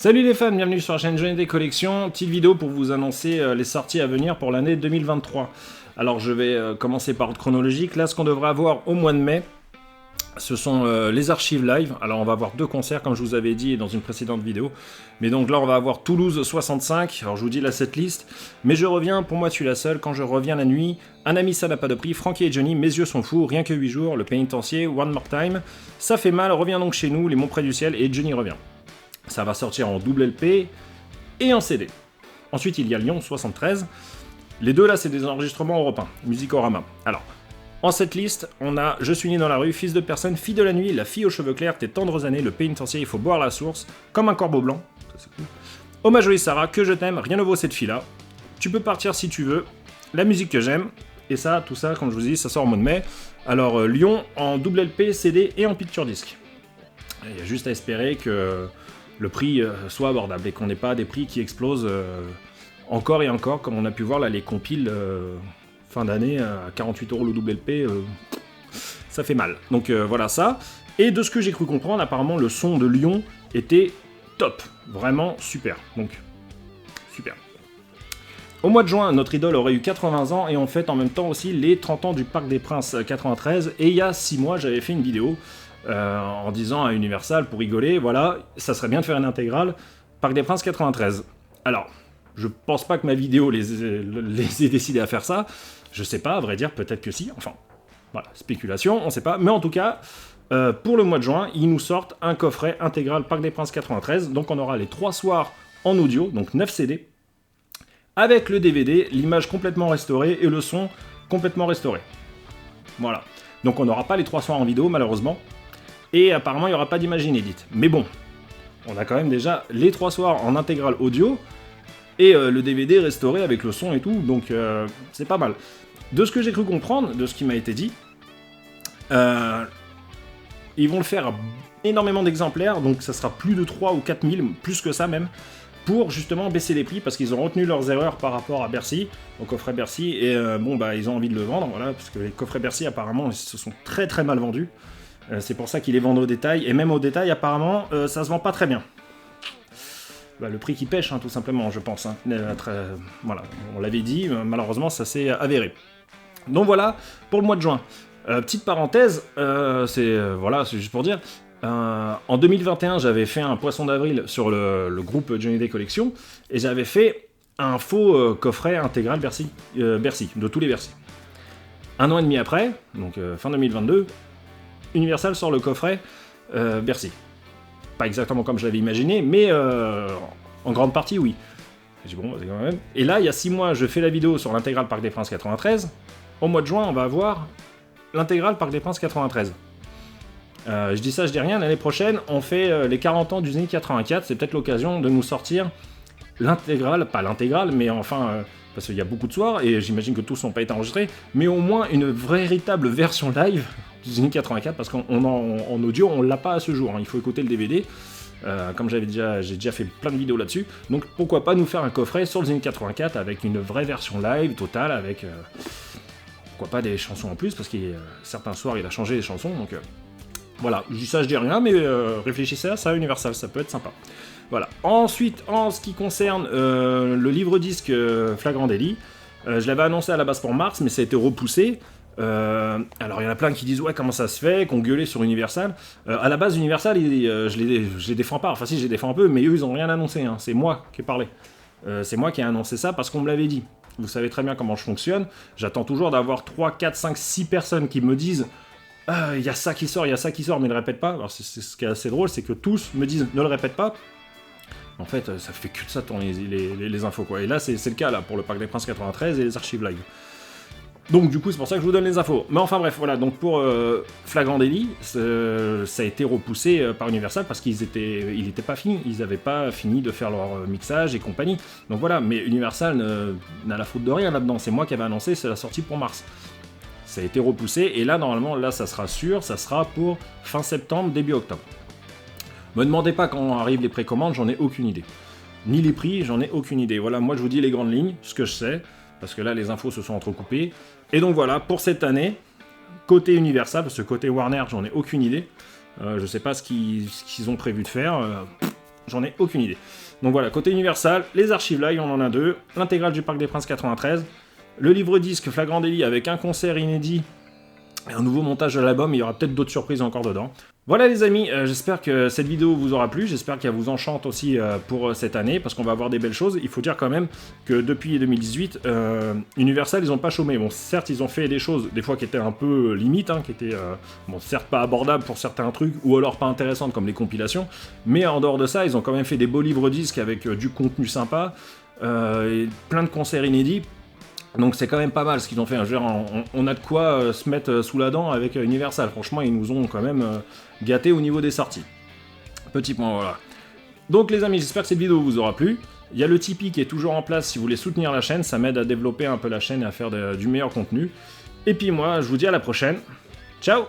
Salut les fans, bienvenue sur la chaîne Johnny des Collections. Petite vidéo pour vous annoncer les sorties à venir pour l'année 2023. Alors je vais commencer par ordre chronologique. Là, ce qu'on devrait avoir au mois de mai, ce sont les archives live. Alors on va avoir 2 concerts comme je vous avais dit dans une précédente vidéo. Mais donc là on va avoir Toulouse 65. Alors je vous dis la setlist. Mais je reviens, pour moi tu es la seule. Quand je reviens la nuit, un ami ça n'a pas de prix. Frankie et Johnny, mes yeux sont fous. Rien que 8 jours, le pénitencier, One More Time. Ça fait mal, reviens donc chez nous, les monts près du ciel et Johnny revient. Ça va sortir en double LP et en CD. Ensuite, il y a Lyon 73. Les deux là, c'est des enregistrements européens, Musicorama. Alors, en cette liste, on a Je suis né dans la rue, Fils de personne, Fille de la nuit, La fille aux cheveux clairs, Tes tendres années, Le pénitencier, Il faut boire la source, Comme un corbeau blanc, ça c'est cool. Hommage Jolie Sarah, Que je t'aime, Rien ne vaut cette fille-là. Tu peux partir si tu veux, La musique que j'aime. Et ça, tout ça, comme je vous dis, ça sort au mois de mai. Alors, Lyon en double LP, CD et en picture disc. Il y a juste à espérer que le prix soit abordable et qu'on n'ait pas des prix qui explosent encore et encore, comme on a pu voir là les compiles fin d'année à 48 € le double LP, ça fait mal. Donc voilà ça. Et de ce que j'ai cru comprendre, apparemment le son de Lyon était top, vraiment super. Donc super. Au mois de juin, notre idole aurait eu 80 ans et on fête en même temps aussi les 30 ans du Parc des Princes 93. Et il y a 6 mois, j'avais fait une vidéo en disant à Universal, pour rigoler, voilà, ça serait bien de faire une intégrale Parc des Princes 93. Alors, je pense pas que ma vidéo les ait décidés à faire ça. Je sais pas, à vrai dire, peut-être que si. Enfin, voilà, spéculation, on sait pas. Mais en tout cas, pour le mois de juin, ils nous sortent un coffret intégral Parc des Princes 93. Donc on aura les 3 soirs en audio, donc 9 CD, avec le DVD, l'image complètement restaurée et le son complètement restauré. Voilà. Donc on n'aura pas les 3 soirs en vidéo, malheureusement. Et apparemment, il n'y aura pas d'image inédite. Mais bon, on a quand même déjà les 3 soirs en intégrale audio et le DVD restauré avec le son et tout, donc c'est pas mal. De ce que j'ai cru comprendre, de ce qui m'a été dit, ils vont le faire énormément d'exemplaires, donc ça sera plus de 3 ou 4 000, plus que ça même, pour justement baisser les prix, parce qu'ils ont retenu leurs erreurs par rapport à Bercy, au coffret Bercy, et bon bah ils ont envie de le vendre, voilà, parce que les coffrets Bercy apparemment ils se sont très très mal vendus. C'est pour ça qu'ils les vendent au détail, et même au détail, apparemment, ça se vend pas très bien. Bah, le prix qui pêche, hein, tout simplement, je pense. Hein. Voilà, on l'avait dit, malheureusement, ça s'est avéré. Donc voilà, pour le mois de juin. Petite parenthèse, voilà, c'est juste pour dire, en 2021, j'avais fait un poisson d'avril sur le groupe Johnny des Collections, et j'avais fait un faux coffret intégral Bercy, de tous les Bercy. 1 an et demi après, donc fin 2022, Universal sort le coffret Bercy. Pas exactement comme je l'avais imaginé, mais en grande partie, oui. J'ai dit, bon, c'est quand même. Et là, il y a 6 mois, je fais la vidéo sur l'intégrale Parc des Princes 93. Au mois de juin, on va avoir l'intégrale Parc des Princes 93. Je dis ça, je dis rien. L'année prochaine, on fait les 40 ans du Zénith 84. C'est peut-être l'occasion de nous sortir l'intégrale, pas l'intégrale, mais enfin, parce qu'il y a beaucoup de soirs, et j'imagine que tous n'ont pas été enregistrés, mais au moins une véritable version live du Zénith 84, parce qu'en audio, on l'a pas à ce jour, hein. Il faut écouter le DVD, comme j'ai déjà fait plein de vidéos là-dessus, donc pourquoi pas nous faire un coffret sur le Zénith 84 avec une vraie version live totale, avec pourquoi pas des chansons en plus, parce que certains soirs il a changé les chansons, donc voilà, je dis ça, je dis rien, mais réfléchissez à ça, Universal, ça peut être sympa. Voilà. Ensuite, en ce qui concerne le livre-disque Flagrant délit, je l'avais annoncé à la base pour mars, mais ça a été repoussé. Alors il y en a plein qui disent ouais comment ça se fait, qu'on gueulait sur Universal. À la base Universal, je les défends pas, enfin si je les défends un peu, mais eux ils ont rien annoncé, hein. C'est moi qui ai parlé. C'est moi qui ai annoncé ça parce qu'on me l'avait dit. Vous savez très bien comment je fonctionne, j'attends toujours d'avoir 3, 4, 5, 6 personnes qui me disent il y a ça qui sort, il y a ça qui sort, mais ne le répète pas. Alors c'est ce qui est assez drôle, c'est que tous me disent ne le répète pas. En fait, ça fait que de ça tourner les infos, quoi. Et là, c'est le cas, là, pour le Parc des Princes 93 et les archives live. Donc, du coup, c'est pour ça que je vous donne les infos. Mais enfin, bref, voilà. Donc, pour Flagrant délit, ça a été repoussé par Universal parce il était pas fini. Ils n'avaient pas fini de faire leur mixage et compagnie. Donc, voilà. Mais Universal n'a la faute de rien là-dedans. C'est moi qui avais annoncé, c'est la sortie pour mars. Ça a été repoussé. Et là, normalement, là, ça sera sûr. Ça sera pour fin septembre, début octobre. Me demandez pas quand arrivent les précommandes, j'en ai aucune idée. Ni les prix, j'en ai aucune idée. Voilà, moi je vous dis les grandes lignes, ce que je sais, parce que là les infos se sont entrecoupées. Et donc voilà, pour cette année, côté Universal, parce que côté Warner, j'en ai aucune idée. Je sais pas ce qu'ils ont prévu de faire. j'en ai aucune idée. Donc voilà, côté Universal, les archives live, on en a 2, l'intégrale du Parc des Princes 93, le livre disque Flagrant Délit avec un concert inédit et un nouveau montage de l'album, il y aura peut-être d'autres surprises encore dedans. Voilà les amis, j'espère que cette vidéo vous aura plu, j'espère qu'elle vous enchante aussi pour cette année, parce qu'on va avoir des belles choses. Il faut dire quand même que depuis 2018, Universal, ils n'ont pas chômé. Bon, certes, ils ont fait des choses, des fois qui étaient un peu limites, qui étaient, bon, certes pas abordables pour certains trucs, ou alors pas intéressantes comme les compilations, mais en dehors de ça, ils ont quand même fait des beaux livres disques avec du contenu sympa, et plein de concerts inédits. Donc c'est quand même pas mal ce qu'ils ont fait. On a de quoi se mettre sous la dent avec Universal. Franchement, ils nous ont quand même gâtés au niveau des sorties. Petit point, voilà. Donc les amis, j'espère que cette vidéo vous aura plu. Il y a le Tipeee qui est toujours en place si vous voulez soutenir la chaîne. Ça m'aide à développer un peu la chaîne et à faire du meilleur contenu. Et puis moi, je vous dis à la prochaine. Ciao!